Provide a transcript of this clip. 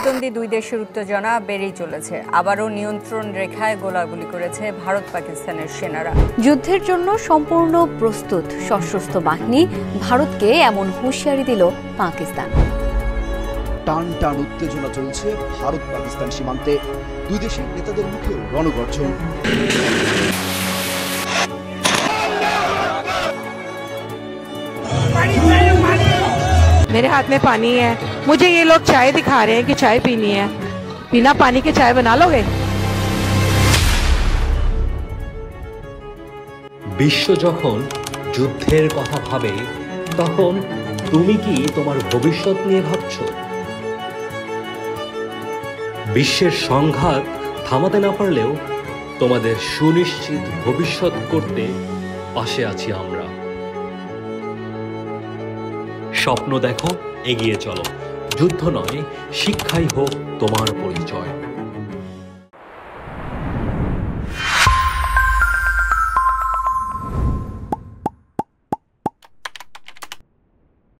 প্রতিদ্বন্দ্বী দুই দেশের উত্তেজনা বেড়েই চলেছে। আবারও নিয়ন্ত্রণ রেখায় গোলাগুলি করেছে ভারত পাকিস্তানের সেনারা। যুদ্ধের জন্য সম্পূর্ণ প্রস্তুত সশস্ত্র বাহিনী, ভারতকে এমন হুঁশিয়ারি দিল পাকিস্তান। টান টান উত্তেজনা চলছে ভারত পাকিস্তান সীমান্তে। দুই দেশের নেতাদের মুখেও রণগর্জন। मेरे हाथ में पानी है, मुझे ये लोग चाय दिखा रहे हैं कि चाय पीनी है, बिना पानी के चाय बना लोगे? বিশ্ব যখন যুদ্ধের কথা ভাবে, তখন তুমি কি তোমার ভবিষ্যৎ নিয়ে ভাবছো? বিশ্বের সংঘাত থামাতে না পারলেও তোমাদের সুনিশ্চিত ভবিষ্যৎ করতে পাশে আছি আমরা। স্বপ্ন দেখো, এগিয়ে চলো। যুদ্ধ নয়, শিক্ষাই হোক তোমার পরিচয়।